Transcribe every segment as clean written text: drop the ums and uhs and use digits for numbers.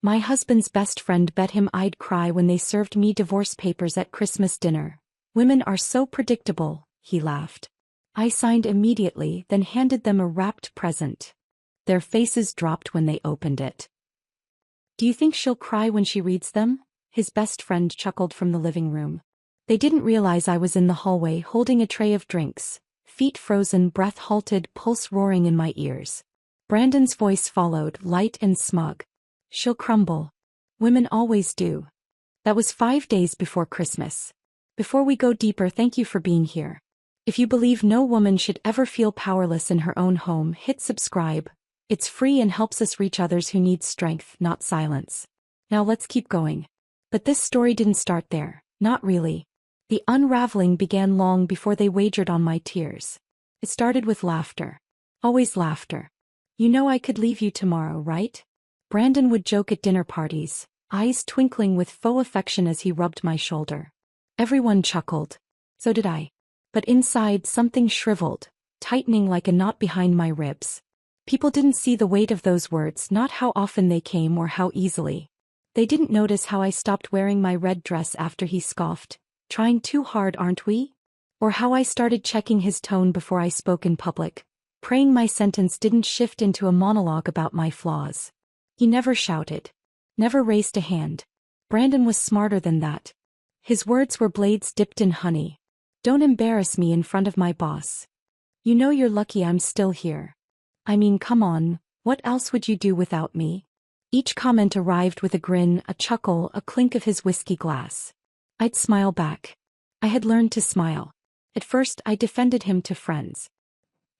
My husband's best friend bet him I'd cry when they served me divorce papers at Christmas dinner. Women are so predictable, he laughed. I signed immediately, then handed them a wrapped present. Their faces dropped when they opened it. Do you think she'll cry when she reads them? His best friend chuckled from the living room. They didn't realize I was in the hallway holding a tray of drinks, feet frozen, breath halted, pulse roaring in my ears. Brandon's voice followed, light and smug. She'll crumble. Women always do. That was 5 days before Christmas. Before we go deeper, thank you for being here. If you believe no woman should ever feel powerless in her own home, hit subscribe. It's free and helps us reach others who need strength, not silence. Now let's keep going. But this story didn't start there, not really. The unraveling began long before they wagered on my tears. It started with laughter. Always laughter. You know I could leave you tomorrow, right? Brandon would joke at dinner parties, eyes twinkling with faux affection as he rubbed my shoulder. Everyone chuckled. So did I. But inside something shriveled, tightening like a knot behind my ribs. People didn't see the weight of those words, not how often they came or how easily. They didn't notice how I stopped wearing my red dress after he scoffed, trying too hard, aren't we? Or how I started checking his tone before I spoke in public, praying my sentence didn't shift into a monologue about my flaws. He never shouted. Never raised a hand. Brandon was smarter than that. His words were blades dipped in honey. Don't embarrass me in front of my boss. You know you're lucky I'm still here. I mean, come on, what else would you do without me? Each comment arrived with a grin, a chuckle, a clink of his whiskey glass. I'd smile back. I had learned to smile. At first I defended him to friends.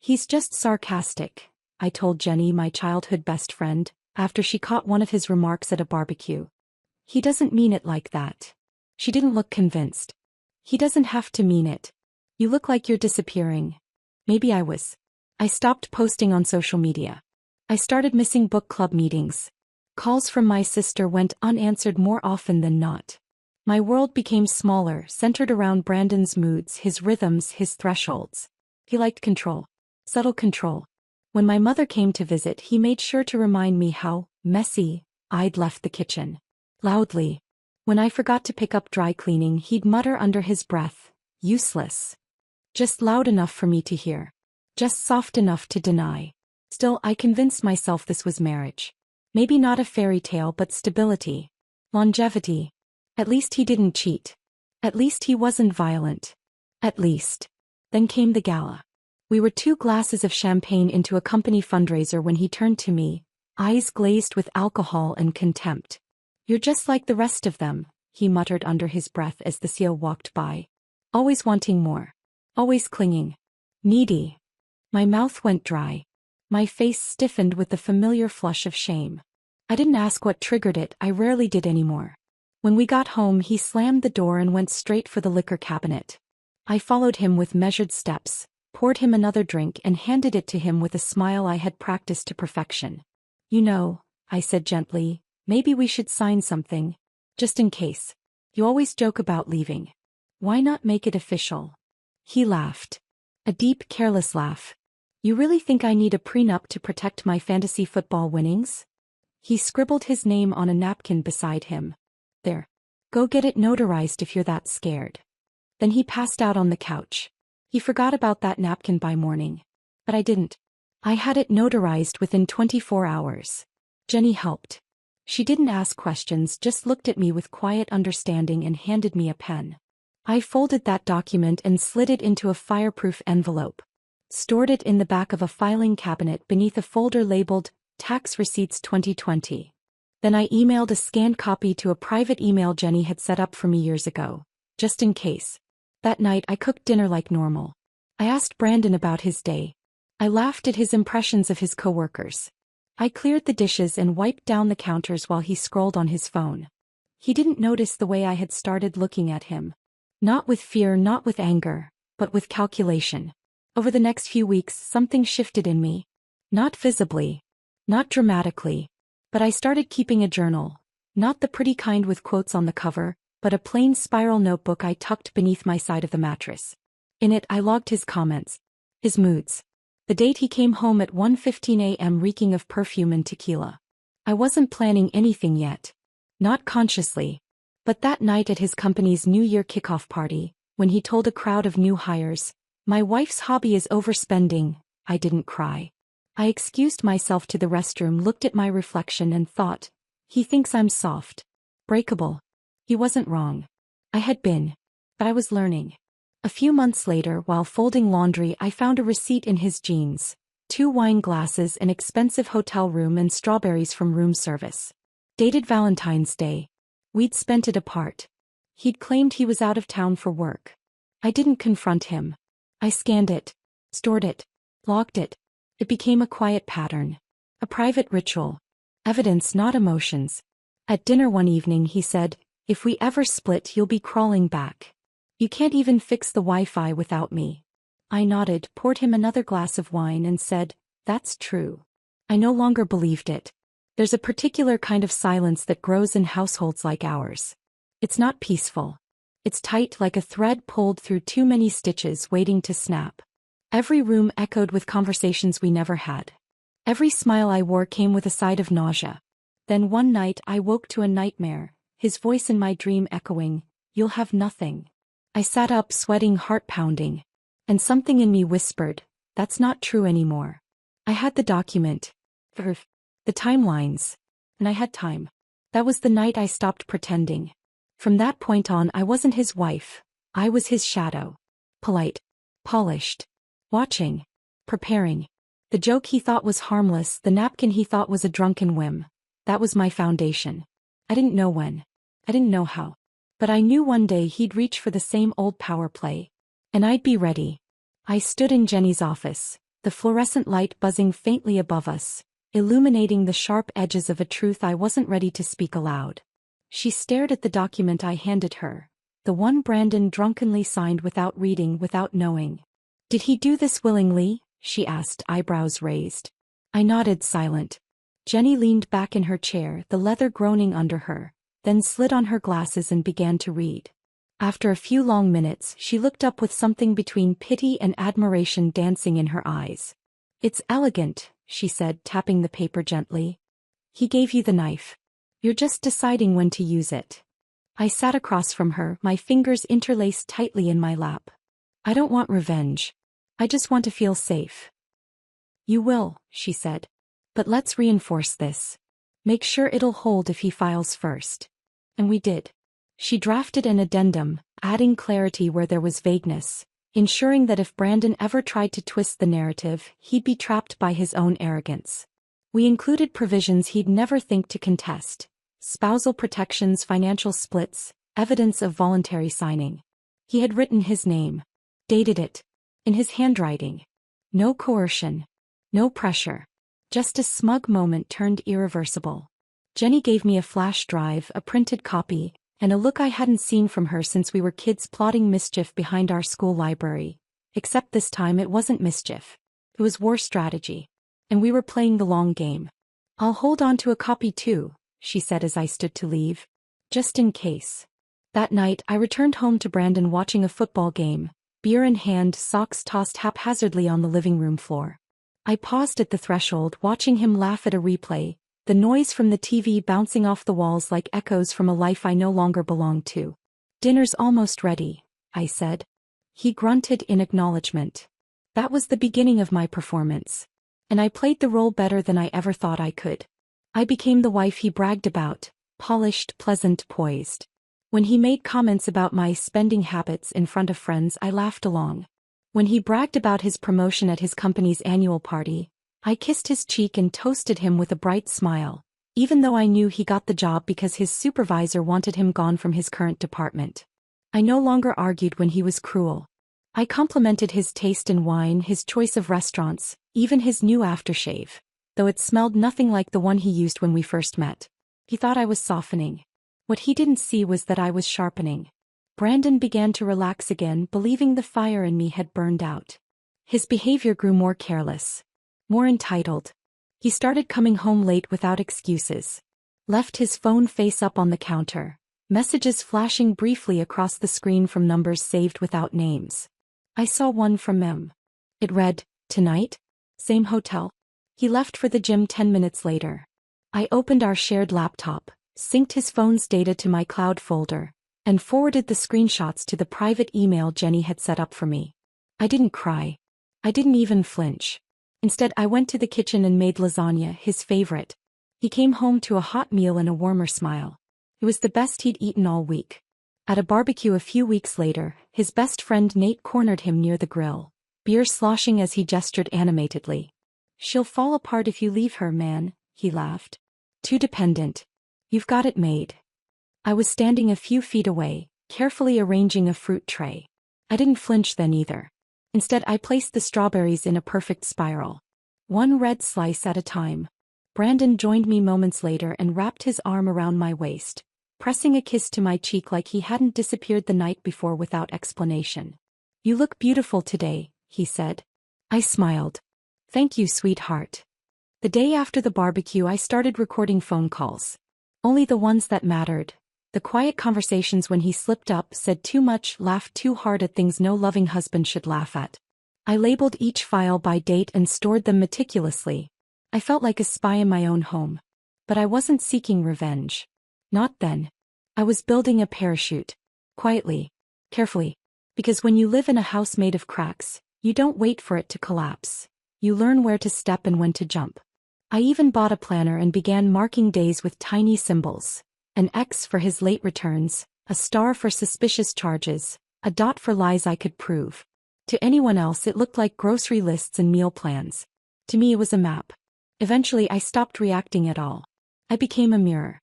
He's just sarcastic, I told Jenny, my childhood best friend, after she caught one of his remarks at a barbecue. He doesn't mean it like that. She didn't look convinced. He doesn't have to mean it. You look like you're disappearing. Maybe I was. I stopped posting on social media. I started missing book club meetings. Calls from my sister went unanswered more often than not. My world became smaller, centered around Brandon's moods, his rhythms, his thresholds. He liked control. Subtle control. When my mother came to visit, he made sure to remind me how messy I'd left the kitchen. Loudly. When I forgot to pick up dry cleaning, he'd mutter under his breath, useless. Just loud enough for me to hear. Just soft enough to deny. Still, I convinced myself this was marriage. Maybe not a fairy tale, but stability. Longevity. At least he didn't cheat. At least he wasn't violent. At least. Then came the gala. We were 2 glasses of champagne into a company fundraiser when he turned to me, eyes glazed with alcohol and contempt. You're just like the rest of them, he muttered under his breath as the seal walked by. Always wanting more. Always clinging. Needy. My mouth went dry. My face stiffened with the familiar flush of shame. I didn't ask what triggered it, I rarely did anymore. When we got home, he slammed the door and went straight for the liquor cabinet. I followed him with measured steps, poured him another drink and handed it to him with a smile I had practiced to perfection. You know, I said gently, maybe we should sign something. Just in case. You always joke about leaving. Why not make it official? He laughed. A deep, careless laugh. You really think I need a prenup to protect my fantasy football winnings? He scribbled his name on a napkin beside him. There. Go get it notarized if you're that scared. Then he passed out on the couch. He forgot about that napkin by morning. But I didn't. I had it notarized within 24 hours. Jenny helped. She didn't ask questions, just looked at me with quiet understanding and handed me a pen. I folded that document and slid it into a fireproof envelope. Stored it in the back of a filing cabinet beneath a folder labeled Tax Receipts 2020. Then I emailed a scanned copy to a private email Jenny had set up for me years ago, just in case. That night I cooked dinner like normal. I asked Brandon about his day. I laughed at his impressions of his coworkers. I cleared the dishes and wiped down the counters while he scrolled on his phone. He didn't notice the way I had started looking at him. Not with fear, not with anger, but with calculation. Over the next few weeks, something shifted in me. Not visibly. Not dramatically. But I started keeping a journal. Not the pretty kind with quotes on the cover, but a plain spiral notebook I tucked beneath my side of the mattress. In it I logged his comments. His moods. The date he came home at 1:15 a.m. reeking of perfume and tequila. I wasn't planning anything yet. Not consciously. But that night at his company's New Year kickoff party, when he told a crowd of new hires, "My wife's hobby is overspending," I didn't cry. I excused myself to the restroom, looked at my reflection and thought, he thinks I'm soft. Breakable. He wasn't wrong. I had been. But I was learning. A few months later, while folding laundry, I found a receipt in his jeans. 2 wine glasses, an expensive hotel room, and strawberries from room service. Dated Valentine's Day. We'd spent it apart. He'd claimed he was out of town for work. I didn't confront him. I scanned it, stored it, locked it. It became a quiet pattern. A private ritual. Evidence, not emotions. At dinner one evening he said, "If we ever split, you'll be crawling back. You can't even fix the Wi-Fi without me." I nodded, poured him another glass of wine and said, "That's true." I no longer believed it. There's a particular kind of silence that grows in households like ours. It's not peaceful. It's tight, like a thread pulled through too many stitches waiting to snap. Every room echoed with conversations we never had. Every smile I wore came with a side of nausea. Then one night I woke to a nightmare, his voice in my dream echoing, "You'll have nothing." I sat up, sweating, heart pounding. And something in me whispered, "That's not true anymore." I had the document. The timelines. And I had time. That was the night I stopped pretending. From that point on, I wasn't his wife. I was his shadow. Polite. Polished. Watching. Preparing. The joke he thought was harmless, the napkin he thought was a drunken whim. That was my foundation. I didn't know when. I didn't know how. But I knew one day he'd reach for the same old power play. And I'd be ready. I stood in Jenny's office, the fluorescent light buzzing faintly above us, illuminating the sharp edges of a truth I wasn't ready to speak aloud. She stared at the document I handed her, the one Brandon drunkenly signed without reading, without knowing. "Did he do this willingly?" she asked, eyebrows raised. I nodded, silent. Jenny leaned back in her chair, the leather groaning under her, then slid on her glasses and began to read. After a few long minutes, she looked up with something between pity and admiration dancing in her eyes. "It's elegant," she said, tapping the paper gently. "He gave you the knife. You're just deciding when to use it." I sat across from her, my fingers interlaced tightly in my lap. "I don't want revenge. I just want to feel safe." "You will," she said. "But let's reinforce this. Make sure it'll hold if he files first." And we did. She drafted an addendum, adding clarity where there was vagueness, ensuring that if Brandon ever tried to twist the narrative, he'd be trapped by his own arrogance. We included provisions he'd never think to contest: spousal protections, financial splits, evidence of voluntary signing. He had written his name. Dated it. In his handwriting. No coercion. No pressure. Just a smug moment turned irreversible. Jenny gave me a flash drive, a printed copy, and a look I hadn't seen from her since we were kids plotting mischief behind our school library. Except this time it wasn't mischief. It was war strategy. And we were playing the long game. "I'll hold on to a copy too," she said as I stood to leave. "Just in case." That night I returned home to Brandon watching a football game, beer in hand, socks tossed haphazardly on the living room floor. I paused at the threshold, watching him laugh at a replay, the noise from the TV bouncing off the walls like echoes from a life I no longer belonged to. "Dinner's almost ready," I said. He grunted in acknowledgement. That was the beginning of my performance. And I played the role better than I ever thought I could. I became the wife he bragged about, polished, pleasant, poised. When he made comments about my spending habits in front of friends, I laughed along. When he bragged about his promotion at his company's annual party, I kissed his cheek and toasted him with a bright smile, even though I knew he got the job because his supervisor wanted him gone from his current department. I no longer argued when he was cruel. I complimented his taste in wine, his choice of restaurants, even his new aftershave, though it smelled nothing like the one he used when we first met. He thought I was softening. What he didn't see was that I was sharpening. Brandon began to relax again, believing the fire in me had burned out. His behavior grew more careless. More entitled. He started coming home late without excuses. Left his phone face up on the counter, messages flashing briefly across the screen from numbers saved without names. I saw one from Mem. It read, "Tonight? Same hotel?" He left for the gym 10 minutes later. I opened our shared laptop, synced his phone's data to my cloud folder, and forwarded the screenshots to the private email Jenny had set up for me. I didn't cry. I didn't even flinch. Instead, I went to the kitchen and made lasagna, his favorite. He came home to a hot meal and a warmer smile. It was the best he'd eaten all week. At a barbecue a few weeks later, his best friend Nate cornered him near the grill, beer sloshing as he gestured animatedly. "She'll fall apart if you leave her, man," he laughed. "Too dependent. You've got it made." I was standing a few feet away, carefully arranging a fruit tray. I didn't flinch then either. Instead, I placed the strawberries in a perfect spiral, one red slice at a time. Brandon joined me moments later and wrapped his arm around my waist, pressing a kiss to my cheek like he hadn't disappeared the night before without explanation. "You look beautiful today," he said. I smiled. "Thank you, sweetheart." The day after the barbecue, I started recording phone calls. Only the ones that mattered. The quiet conversations when he slipped up, said too much, laughed too hard at things no loving husband should laugh at. I labeled each file by date and stored them meticulously. I felt like a spy in my own home. But I wasn't seeking revenge. Not then. I was building a parachute. Quietly. Carefully. Because when you live in a house made of cracks, you don't wait for it to collapse. You learn where to step and when to jump. I even bought a planner and began marking days with tiny symbols. An X for his late returns, a star for suspicious charges, a dot for lies I could prove. To anyone else it looked like grocery lists and meal plans. To me it was a map. Eventually I stopped reacting at all. I became a mirror.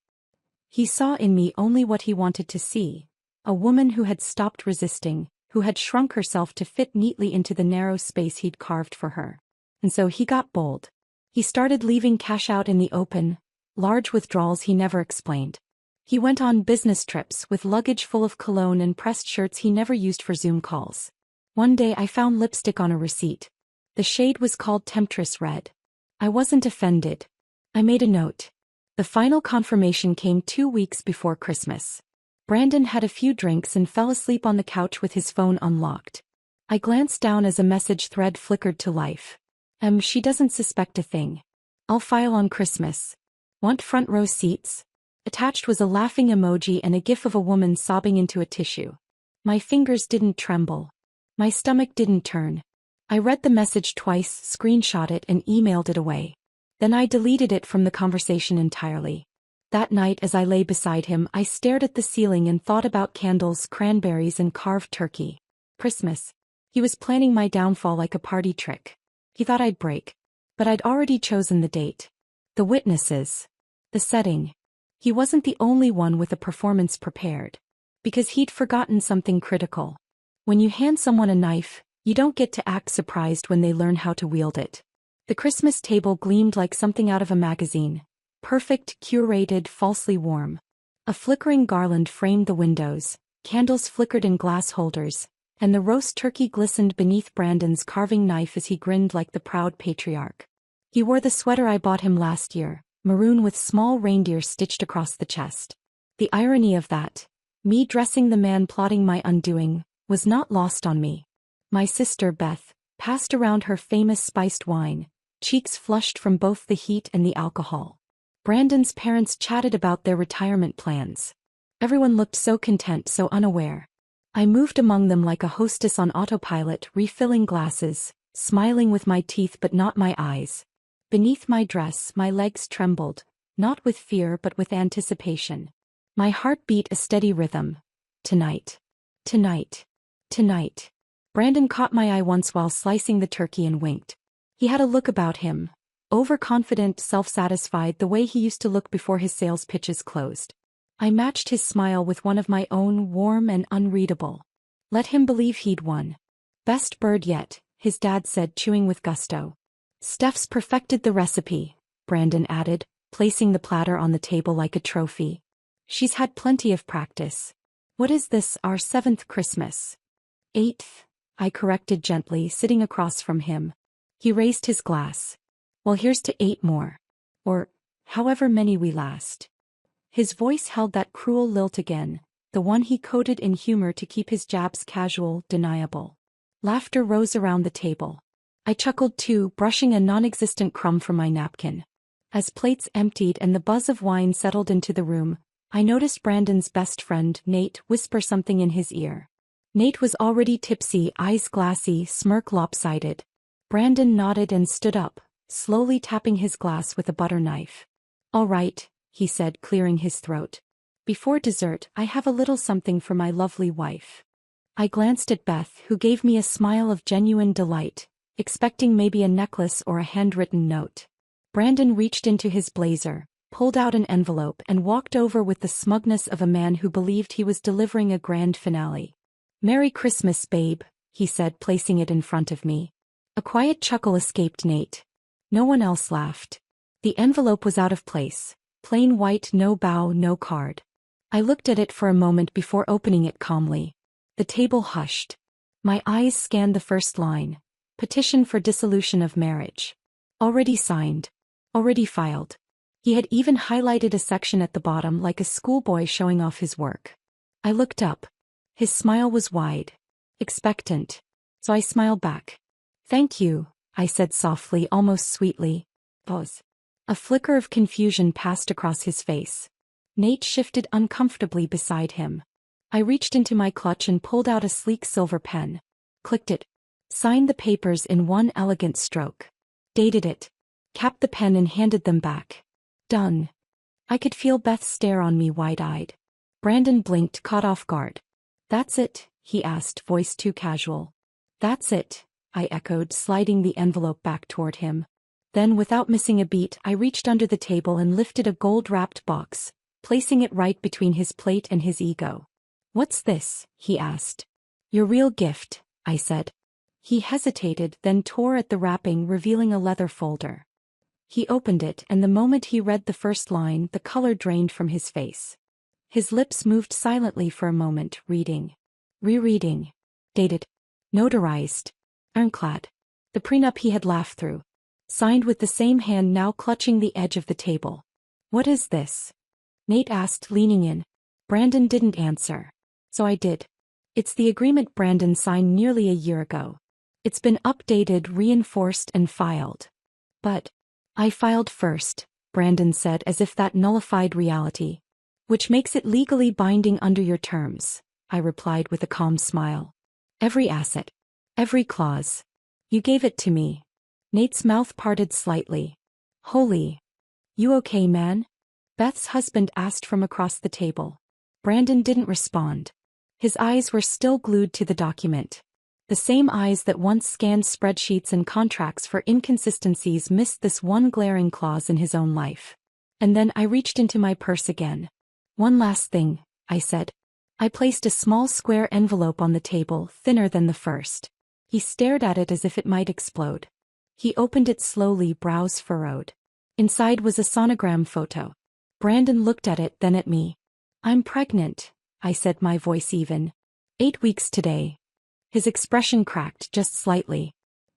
He saw in me only what he wanted to see. A woman who had stopped resisting, who had shrunk herself to fit neatly into the narrow space he'd carved for her. And so he got bold. He started leaving cash out in the open, large withdrawals he never explained. He went on business trips with luggage full of cologne and pressed shirts he never used for Zoom calls. One day I found lipstick on a receipt. The shade was called Temptress Red. I wasn't offended. I made a note. The final confirmation came 2 weeks before Christmas. Brandon had a few drinks and fell asleep on the couch with his phone unlocked. I glanced down as a message thread flickered to life. She doesn't suspect a thing. I'll file on Christmas. Want front row seats? Attached was a laughing emoji and a gif of a woman sobbing into a tissue. My fingers didn't tremble. My stomach didn't turn. I read the message twice, screenshot it and emailed it away. Then I deleted it from the conversation entirely. That night as I lay beside him, I stared at the ceiling and thought about candles, cranberries and carved turkey. Christmas. He was planning my downfall like a party trick. He thought I'd break. But I'd already chosen the date. The witnesses. The setting. He wasn't the only one with a performance prepared. Because he'd forgotten something critical. When you hand someone a knife, you don't get to act surprised when they learn how to wield it. The Christmas table gleamed like something out of a magazine. Perfect, curated, falsely warm. A flickering garland framed the windows, candles flickered in glass holders, and the roast turkey glistened beneath Brandon's carving knife as he grinned like the proud patriarch. He wore the sweater I bought him last year, maroon with small reindeer stitched across the chest. The irony of that, me dressing the man plotting my undoing, was not lost on me. My sister Beth passed around her famous spiced wine, cheeks flushed from both the heat and the alcohol. Brandon's parents chatted about their retirement plans. Everyone looked so content, so unaware. I moved among them like a hostess on autopilot, refilling glasses, smiling with my teeth but not my eyes. Beneath my dress, my legs trembled, not with fear but with anticipation. My heart beat a steady rhythm. Tonight. Tonight. Tonight. Brandon caught my eye once while slicing the turkey and winked. He had a look about him. Overconfident, self-satisfied, the way he used to look before his sales pitches closed. I matched his smile with one of my own, warm and unreadable. Let him believe he'd won. Best bird yet, his dad said, chewing with gusto. Steph's perfected the recipe, Brandon added, placing the platter on the table like a trophy. She's had plenty of practice. What is this, our 7th Christmas? 8th, I corrected gently, sitting across from him. He raised his glass. Well, here's to 8 more. Or, however many we last. His voice held that cruel lilt again, the one he coded in humor to keep his jabs casual, deniable. Laughter rose around the table. I chuckled too, brushing a non-existent crumb from my napkin. As plates emptied and the buzz of wine settled into the room, I noticed Brandon's best friend, Nate, whisper something in his ear. Nate was already tipsy, eyes glassy, smirk lopsided. Brandon nodded and stood up, slowly tapping his glass with a butter knife. "All right," he said, clearing his throat. "Before dessert, I have a little something for my lovely wife." I glanced at Beth, who gave me a smile of genuine delight, expecting maybe a necklace or a handwritten note. Brandon reached into his blazer, pulled out an envelope and walked over with the smugness of a man who believed he was delivering a grand finale. "Merry Christmas, babe," he said, placing it in front of me. A quiet chuckle escaped Nate. No one else laughed. The envelope was out of place, plain white, no bow, no card. I looked at it for a moment before opening it calmly. The table hushed. My eyes scanned the first line. Petition for dissolution of marriage. Already signed. Already filed. He had even highlighted a section at the bottom like a schoolboy showing off his work. I looked up. His smile was wide. Expectant. So I smiled back. "Thank you," I said softly, almost sweetly. Pause. A flicker of confusion passed across his face. Nate shifted uncomfortably beside him. I reached into my clutch and pulled out a sleek silver pen. Clicked it. Signed the papers in one elegant stroke. Dated it. Capped the pen and handed them back. Done. I could feel Beth stare on me wide-eyed. Brandon blinked, caught off guard. "That's it?" he asked, voice too casual. "That's it," I echoed, sliding the envelope back toward him. Then, without missing a beat, I reached under the table and lifted a gold-wrapped box, placing it right between his plate and his ego. "What's this?" he asked. "Your real gift," I said. He hesitated, then tore at the wrapping, revealing a leather folder. He opened it, and the moment he read the first line, the color drained from his face. His lips moved silently for a moment, reading. Rereading. Dated. Notarized. Ironclad. The prenup he had laughed through. Signed with the same hand now clutching the edge of the table. "What is this?" Nate asked, leaning in. Brandon didn't answer. So I did. "It's the agreement Brandon signed nearly a year ago. It's been updated, reinforced, and filed." "But I filed first," Brandon said, as if that nullified reality. "Which makes it legally binding under your terms," I replied with a calm smile. "Every asset. Every clause. You gave it to me." Nate's mouth parted slightly. "Holy. You okay, man?" Beth's husband asked from across the table. Brandon didn't respond. His eyes were still glued to the document. The same eyes that once scanned spreadsheets and contracts for inconsistencies missed this one glaring clause in his own life. And then I reached into my purse again. "One last thing," I said. I placed a small square envelope on the table, thinner than the first. He stared at it as if it might explode. He opened it slowly, brows furrowed. Inside was a sonogram photo. Brandon looked at it, then at me. "I'm pregnant," I said, my voice even. 8 weeks today." His expression cracked just slightly.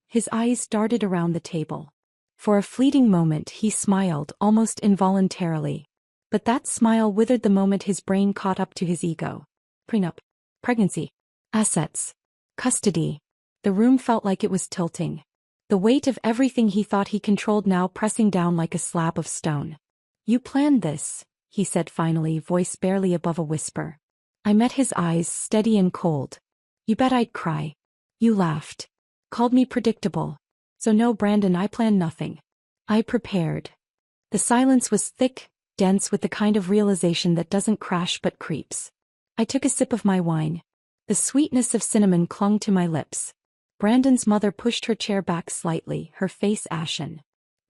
His eyes darted around the table. For a fleeting moment he smiled, almost involuntarily. But that smile withered the moment his brain caught up to his ego. Prenup. Pregnancy. Assets. Custody. The room felt like it was tilting. The weight of everything he thought he controlled now pressing down like a slab of stone. "You planned this," he said finally, voice barely above a whisper. I met his eyes, steady and cold. "You bet I'd cry." "You laughed. Called me predictable." "So no, Brandon, I planned nothing. I prepared." The silence was thick, dense with the kind of realization that doesn't crash but creeps. I took a sip of my wine. The sweetness of cinnamon clung to my lips. Brandon's mother pushed her chair back slightly, her face ashen.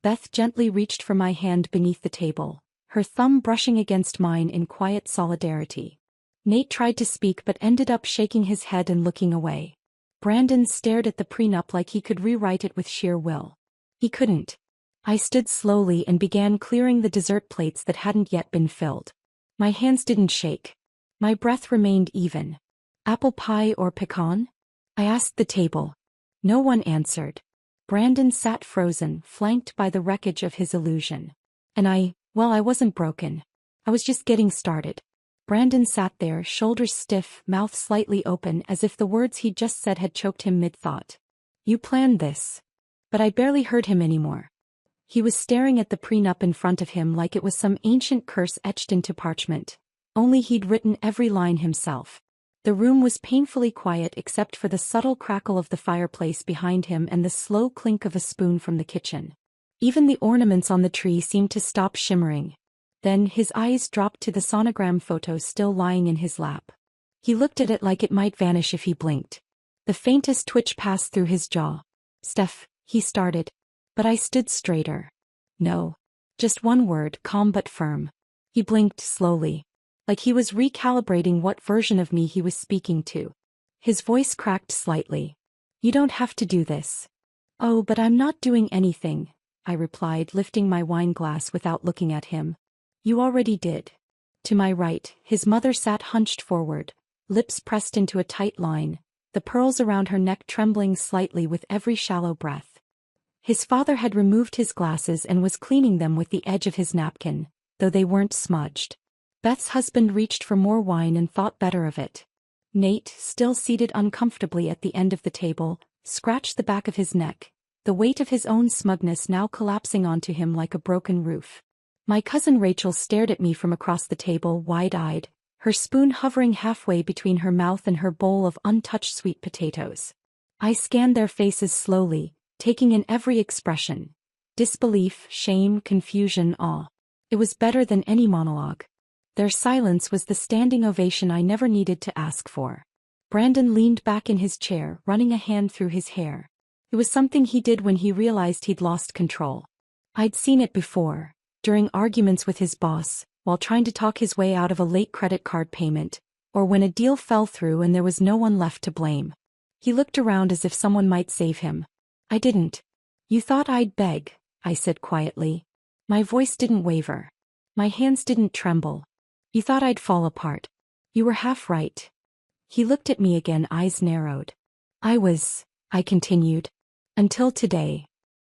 Beth gently reached for my hand beneath the table, her thumb brushing against mine in quiet solidarity. Nate tried to speak but ended up shaking his head and looking away. Brandon stared at the prenup like he could rewrite it with sheer will. He couldn't. I stood slowly and began clearing the dessert plates that hadn't yet been filled. My hands didn't shake. My breath remained even. "Apple pie or pecan?" I asked the table. No one answered. Brandon sat frozen, flanked by the wreckage of his illusion. And I wasn't broken. I was just getting started. Brandon sat there, shoulders stiff, mouth slightly open, as if the words he'd just said had choked him mid-thought. "You planned this." But I barely heard him anymore. He was staring at the prenup in front of him like it was some ancient curse etched into parchment. Only he'd written every line himself. The room was painfully quiet except for the subtle crackle of the fireplace behind him and the slow clink of a spoon from the kitchen. Even the ornaments on the tree seemed to stop shimmering. Then his eyes dropped to the sonogram photo still lying in his lap. He looked at it like it might vanish if he blinked. The faintest twitch passed through his jaw. "Steph," he started. But I stood straighter. "No." Just one word, calm but firm. He blinked slowly, like he was recalibrating what version of me he was speaking to. His voice cracked slightly. "You don't have to do this." "Oh, but I'm not doing anything," I replied, lifting my wine glass without looking at him. "You already did." To my right, his mother sat hunched forward, lips pressed into a tight line, the pearls around her neck trembling slightly with every shallow breath. His father had removed his glasses and was cleaning them with the edge of his napkin, though they weren't smudged. Beth's husband reached for more wine and thought better of it. Nate, still seated uncomfortably at the end of the table, scratched the back of his neck, the weight of his own smugness now collapsing onto him like a broken roof. My cousin Rachel stared at me from across the table, wide-eyed, her spoon hovering halfway between her mouth and her bowl of untouched sweet potatoes. I scanned their faces slowly, taking in every expression. Disbelief, shame, confusion, awe. It was better than any monologue. Their silence was the standing ovation I never needed to ask for. Brandon leaned back in his chair, running a hand through his hair. It was something he did when he realized he'd lost control. I'd seen it before, during arguments with his boss, while trying to talk his way out of a late credit card payment, or when a deal fell through and there was no one left to blame. He looked around as if someone might save him. "I didn't." "You thought I'd beg," I said quietly. My voice didn't waver. My hands didn't tremble. "You thought I'd fall apart. You were half right." He looked at me again, eyes narrowed. I continued. "Until today."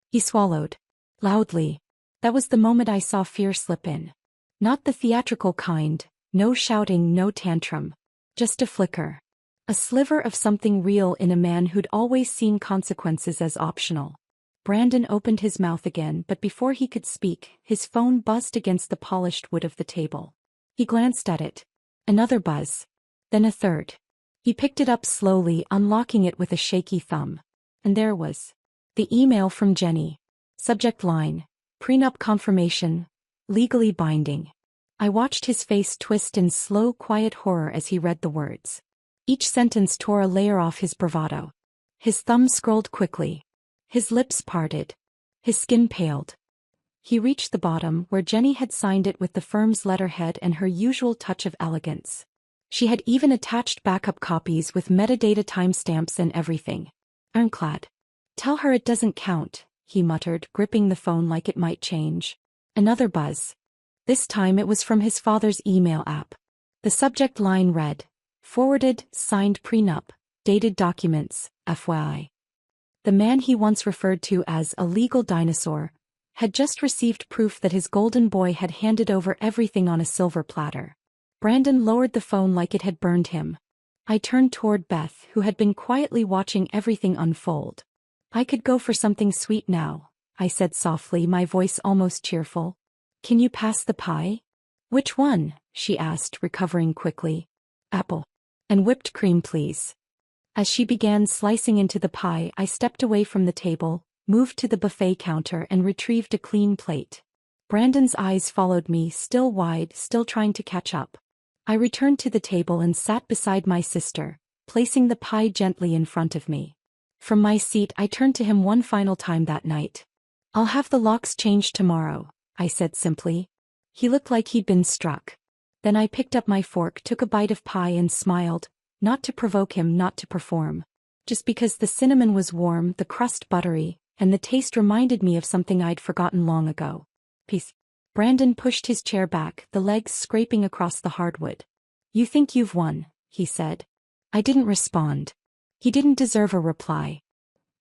He swallowed. Loudly. That was the moment I saw fear slip in. Not the theatrical kind, no shouting, no tantrum. Just a flicker. A sliver of something real in a man who'd always seen consequences as optional. Brandon opened his mouth again, but before he could speak, his phone buzzed against the polished wood of the table. He glanced at it. Another buzz. Then a third. He picked it up slowly, unlocking it with a shaky thumb. And there was the email from Jenny. Subject line: prenup confirmation, legally binding. I watched his face twist in slow, quiet horror as he read the words. Each sentence tore a layer off his bravado. His thumb scrolled quickly. His lips parted. His skin paled. He reached the bottom, where Jenny had signed it with the firm's letterhead and her usual touch of elegance. She had even attached backup copies with metadata timestamps and everything. Ironclad. "Tell her it doesn't count," he muttered, gripping the phone like it might change. Another buzz. This time it was from his father's email app. The subject line read, "Forwarded, signed prenup, dated documents, FYI." The man he once referred to as a legal dinosaur had just received proof that his golden boy had handed over everything on a silver platter. Brandon lowered the phone like it had burned him. I turned toward Beth, who had been quietly watching everything unfold. "I could go for something sweet now," I said softly, my voice almost cheerful. "Can you pass the pie?" "Which one?" she asked, recovering quickly. "Apple. And whipped cream, please." As she began slicing into the pie, I stepped away from the table, moved to the buffet counter and retrieved a clean plate. Brandon's eyes followed me, still wide, still trying to catch up. I returned to the table and sat beside my sister, placing the pie gently in front of me. From my seat I turned to him one final time that night. "I'll have the locks changed tomorrow," I said simply. He looked like he'd been struck. Then I picked up my fork, took a bite of pie and smiled, not to provoke him, not to perform. Just because the cinnamon was warm, the crust buttery, and the taste reminded me of something I'd forgotten long ago. "Peace." Brandon pushed his chair back, the legs scraping across the hardwood. "You think you've won," he said. I didn't respond. He didn't deserve a reply.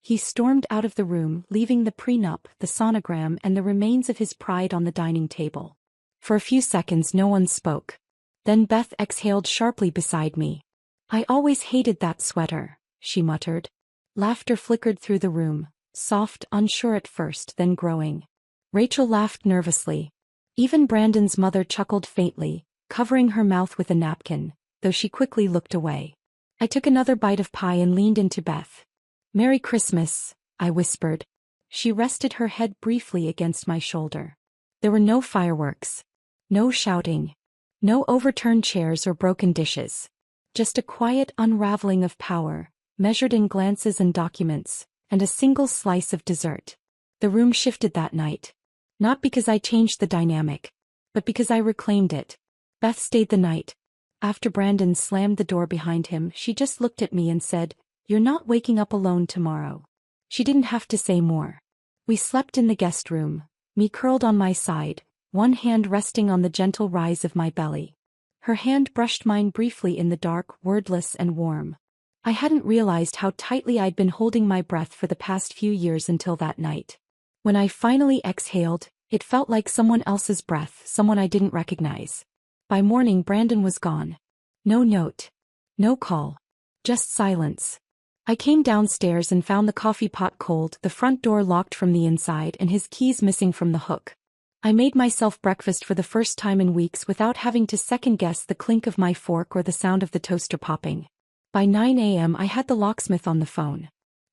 He stormed out of the room, leaving the prenup, the sonogram, and the remains of his pride on the dining table. For a few seconds no one spoke. Then Beth exhaled sharply beside me. "I always hated that sweater," she muttered. Laughter flickered through the room, soft, unsure at first, then growing. Rachel laughed nervously. Even Brandon's mother chuckled faintly, covering her mouth with a napkin, though she quickly looked away. I took another bite of pie and leaned into Beth. "Merry Christmas," I whispered. She rested her head briefly against my shoulder. There were no fireworks. No shouting. No overturned chairs or broken dishes. Just a quiet unraveling of power, measured in glances and documents, and a single slice of dessert. The room shifted that night. Not because I changed the dynamic, but because I reclaimed it. Beth stayed the night. After Brandon slammed the door behind him, she just looked at me and said, "You're not waking up alone tomorrow." She didn't have to say more. We slept in the guest room, me curled on my side, one hand resting on the gentle rise of my belly. Her hand brushed mine briefly in the dark, wordless and warm. I hadn't realized how tightly I'd been holding my breath for the past few years until that night. When I finally exhaled, it felt like someone else's breath, someone I didn't recognize. By morning, Brandon was gone. No note. No call. Just silence. I came downstairs and found the coffee pot cold, the front door locked from the inside, and his keys missing from the hook. I made myself breakfast for the first time in weeks without having to second-guess the clink of my fork or the sound of the toaster popping. By 9 a.m. I had the locksmith on the phone.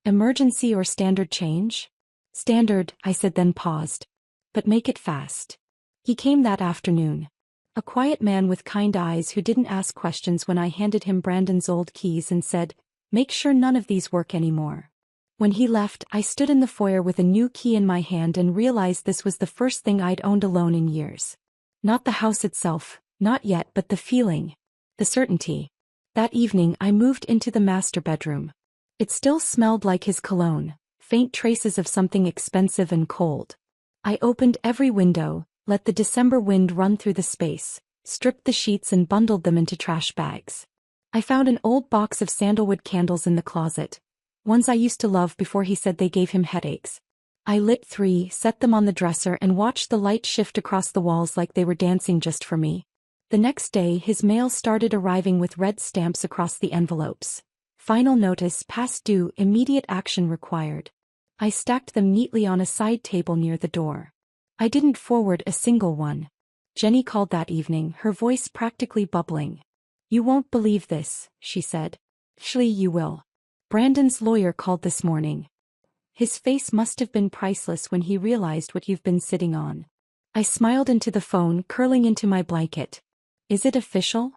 "Emergency or standard change?" "Standard," I said, then paused. "But make it fast." He came that afternoon. A quiet man with kind eyes who didn't ask questions when I handed him Brandon's old keys and said, "Make sure none of these work anymore." When he left, I stood in the foyer with a new key in my hand and realized this was the first thing I'd owned alone in years. Not the house itself, not yet, but the feeling. The certainty. That evening I moved into the master bedroom. It still smelled like his cologne, faint traces of something expensive and cold. I opened every window, let the December wind run through the space, stripped the sheets and bundled them into trash bags. I found an old box of sandalwood candles in the closet, ones I used to love before he said they gave him headaches. I lit 3, set them on the dresser and watched the light shift across the walls like they were dancing just for me. The next day his mail started arriving with red stamps across the envelopes. Final notice, past due, immediate action required. I stacked them neatly on a side table near the door. I didn't forward a single one. Jenny called that evening, her voice practically bubbling. "You won't believe this," she said. "Actually, you will. Brandon's lawyer called this morning. His face must have been priceless when he realized what you've been sitting on." I smiled into the phone, curling into my blanket. "Is it official?"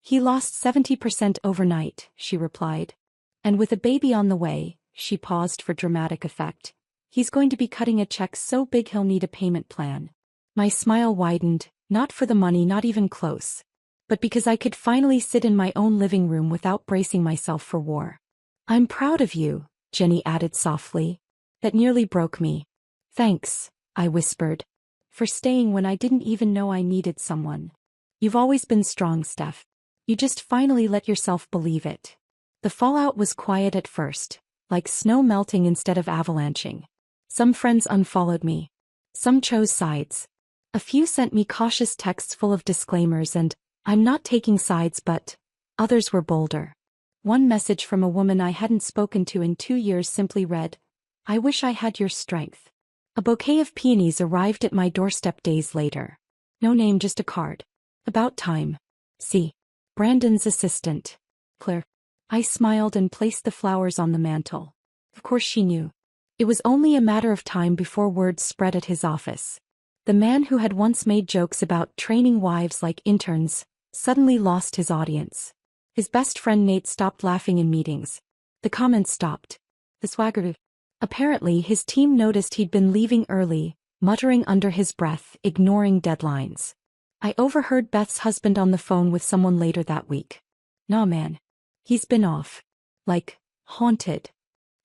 "He lost 70% overnight," she replied. "And with a baby on the way," she paused for dramatic effect, "he's going to be cutting a check so big he'll need a payment plan." My smile widened, not for the money, not even close, but because I could finally sit in my own living room without bracing myself for war. "I'm proud of you," Jenny added softly. That nearly broke me. "Thanks," I whispered, "for staying when I didn't even know I needed someone. You've always been strong, Steph. You just finally let yourself believe it." The fallout was quiet at first, like snow melting instead of avalanching. Some friends unfollowed me. Some chose sides. A few sent me cautious texts full of disclaimers and, "I'm not taking sides," but others were bolder. One message from a woman I hadn't spoken to in 2 years simply read, "I wish I had your strength." A bouquet of peonies arrived at my doorstep days later. No name, just a card. "About time. C. Brandon's assistant. Claire." I smiled and placed the flowers on the mantel. Of course she knew. It was only a matter of time before word spread at his office. The man who had once made jokes about training wives like interns suddenly lost his audience. His best friend Nate stopped laughing in meetings. The comments stopped. The swagger. Apparently his team noticed he'd been leaving early, muttering under his breath, ignoring deadlines. I overheard Beth's husband on the phone with someone later that week. "Nah man. He's been off. Like, haunted.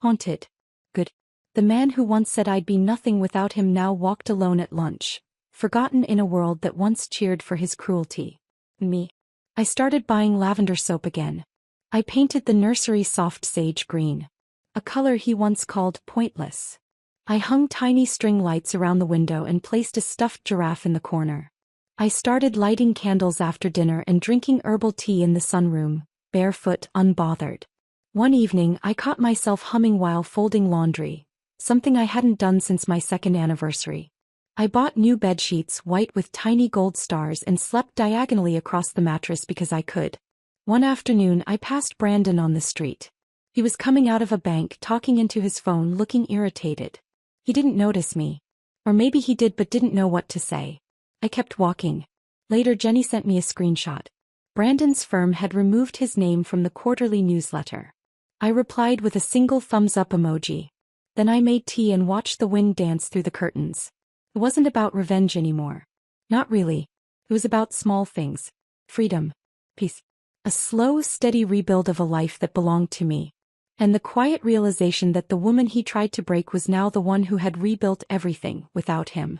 Haunted. Good." The man who once said I'd be nothing without him now walked alone at lunch, forgotten in a world that once cheered for his cruelty. Me. I started buying lavender soap again. I painted the nursery soft sage green, a color he once called pointless. I hung tiny string lights around the window and placed a stuffed giraffe in the corner. I started lighting candles after dinner and drinking herbal tea in the sunroom, barefoot, unbothered. One evening I caught myself humming while folding laundry, something I hadn't done since my second anniversary. I bought new bedsheets, white with tiny gold stars, and slept diagonally across the mattress because I could. One afternoon I passed Brandon on the street. He was coming out of a bank, talking into his phone, looking irritated. He didn't notice me. Or maybe he did but didn't know what to say. I kept walking. Later Jenny sent me a screenshot. Brandon's firm had removed his name from the quarterly newsletter. I replied with a single thumbs up emoji. Then I made tea and watched the wind dance through the curtains. It wasn't about revenge anymore. Not really. It was about small things. Freedom. Peace. A slow, steady rebuild of a life that belonged to me. And the quiet realization that the woman he tried to break was now the one who had rebuilt everything without him.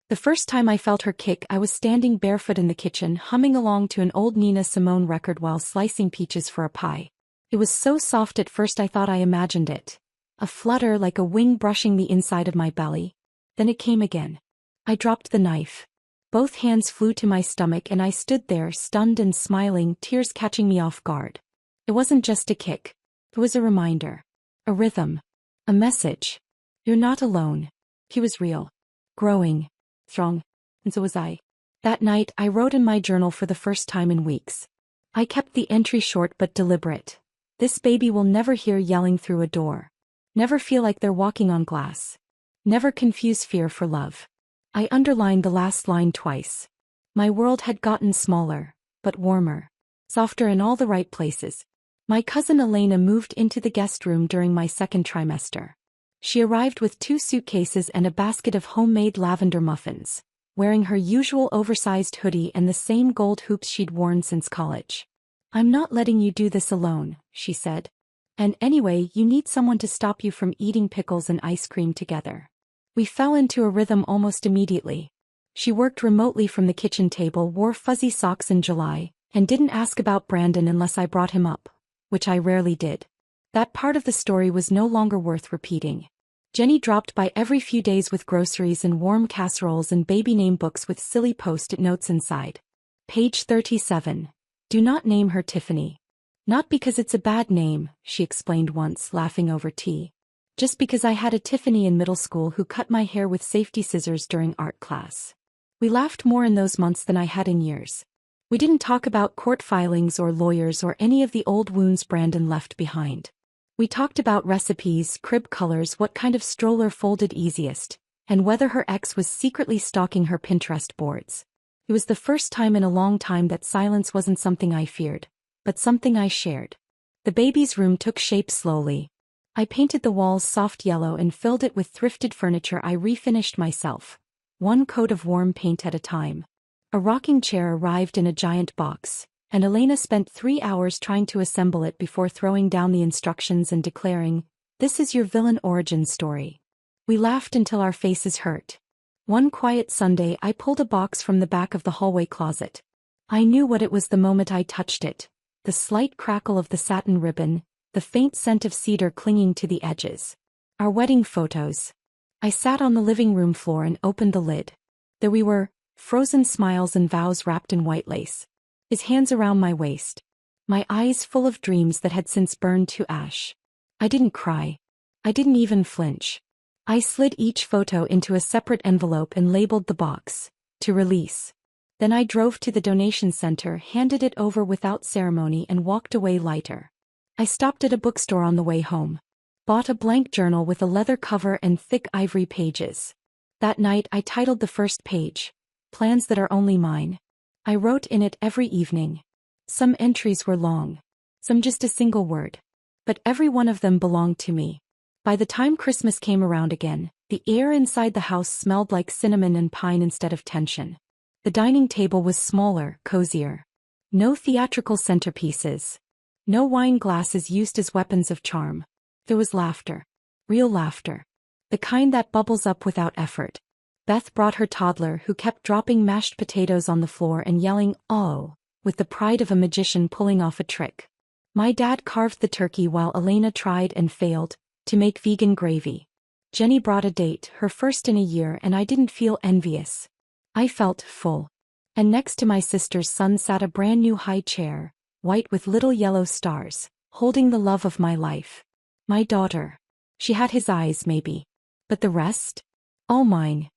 The first time I felt her kick, I was standing barefoot in the kitchen, humming along to an old Nina Simone record while slicing peaches for a pie. It was so soft at first I thought I imagined it. A flutter like a wing brushing the inside of my belly. Then it came again. I dropped the knife. Both hands flew to my stomach and I stood there, stunned and smiling, tears catching me off guard. It wasn't just a kick. It was a reminder. A rhythm. A message. You're not alone. He was real. Growing. Strong. And so was I. That night, I wrote in my journal for the first time in weeks. I kept the entry short but deliberate. This baby will never hear yelling through a door. Never feel like they're walking on glass. Never confuse fear for love. I underlined the last line twice. My world had gotten smaller, but warmer. Softer in all the right places. My cousin Elena moved into the guest room during my second trimester. She arrived with 2 suitcases and a basket of homemade lavender muffins, wearing her usual oversized hoodie and the same gold hoops she'd worn since college. "I'm not letting you do this alone," she said. "And anyway, you need someone to stop you from eating pickles and ice cream together." We fell into a rhythm almost immediately. She worked remotely from the kitchen table, wore fuzzy socks in July, and didn't ask about Brandon unless I brought him up, which I rarely did. That part of the story was no longer worth repeating. Jenny dropped by every few days with groceries and warm casseroles and baby name books with silly post-it notes inside. Page 37. Do not name her Tiffany. Not because it's a bad name, she explained once, laughing over tea. Just because I had a Tiffany in middle school who cut my hair with safety scissors during art class. We laughed more in those months than I had in years. We didn't talk about court filings or lawyers or any of the old wounds Brandon left behind. We talked about recipes, crib colors, what kind of stroller folded easiest, and whether her ex was secretly stalking her Pinterest boards. It was the first time in a long time that silence wasn't something I feared, but something I shared. The baby's room took shape slowly. I painted the walls soft yellow and filled it with thrifted furniture I refinished myself, one coat of warm paint at a time. A rocking chair arrived in a giant box, and Elena spent 3 hours trying to assemble it before throwing down the instructions and declaring, "This is your villain origin story." We laughed until our faces hurt. One quiet Sunday I pulled a box from the back of the hallway closet. I knew what it was the moment I touched it. The slight crackle of the satin ribbon, the faint scent of cedar clinging to the edges. Our wedding photos. I sat on the living room floor and opened the lid. There we were, frozen smiles and vows wrapped in white lace. His hands around my waist. My eyes full of dreams that had since burned to ash. I didn't cry. I didn't even flinch. I slid each photo into a separate envelope and labeled the box, "To release." Then I drove to the donation center, handed it over without ceremony and walked away lighter. I stopped at a bookstore on the way home. Bought a blank journal with a leather cover and thick ivory pages. That night I titled the first page, "Plans That Are Only Mine." I wrote in it every evening. Some entries were long. Some just a single word. But every one of them belonged to me. By the time Christmas came around again, the air inside the house smelled like cinnamon and pine instead of tension. The dining table was smaller, cozier. No theatrical centerpieces. No wine glasses used as weapons of charm. There was laughter. Real laughter. The kind that bubbles up without effort. Beth brought her toddler who kept dropping mashed potatoes on the floor and yelling, "Oh," with the pride of a magician pulling off a trick. My dad carved the turkey while Elena tried and failed to make vegan gravy. Jenny brought a date, her first in a year, and I didn't feel envious. I felt full. And next to my sister's son sat a brand new high chair, white with little yellow stars, holding the love of my life. My daughter. She had his eyes maybe. But the rest? All mine.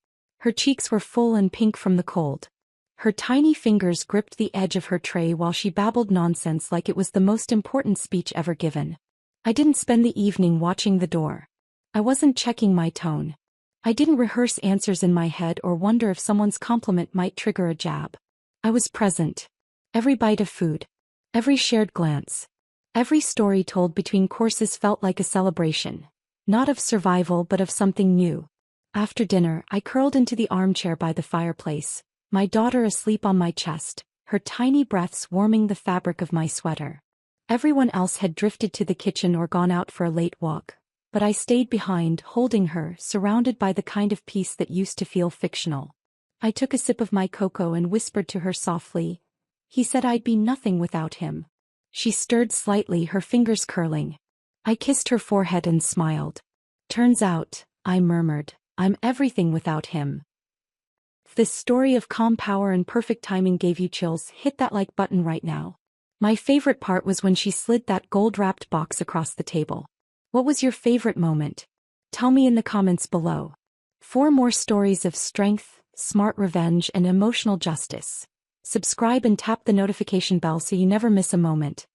Her cheeks were full and pink from the cold. Her tiny fingers gripped the edge of her tray while she babbled nonsense like it was the most important speech ever given. I didn't spend the evening watching the door. I wasn't checking my tone. I didn't rehearse answers in my head or wonder if someone's compliment might trigger a jab. I was present. Every bite of food. Every shared glance. Every story told between courses felt like a celebration. Not of survival but of something new. After dinner, I curled into the armchair by the fireplace, my daughter asleep on my chest, her tiny breaths warming the fabric of my sweater. Everyone else had drifted to the kitchen or gone out for a late walk, but I stayed behind, holding her, surrounded by the kind of peace that used to feel fictional. I took a sip of my cocoa and whispered to her softly, "He said I'd be nothing without him." She stirred slightly, her fingers curling. I kissed her forehead and smiled. "Turns out," I murmured, "I'm everything without him." This story of calm power and perfect timing gave you chills. Hit that like button right now. My favorite part was when she slid that gold-wrapped box across the table. What was your favorite moment? Tell me in the comments below. For more stories of strength, smart revenge, and emotional justice, subscribe and tap the notification bell so you never miss a moment.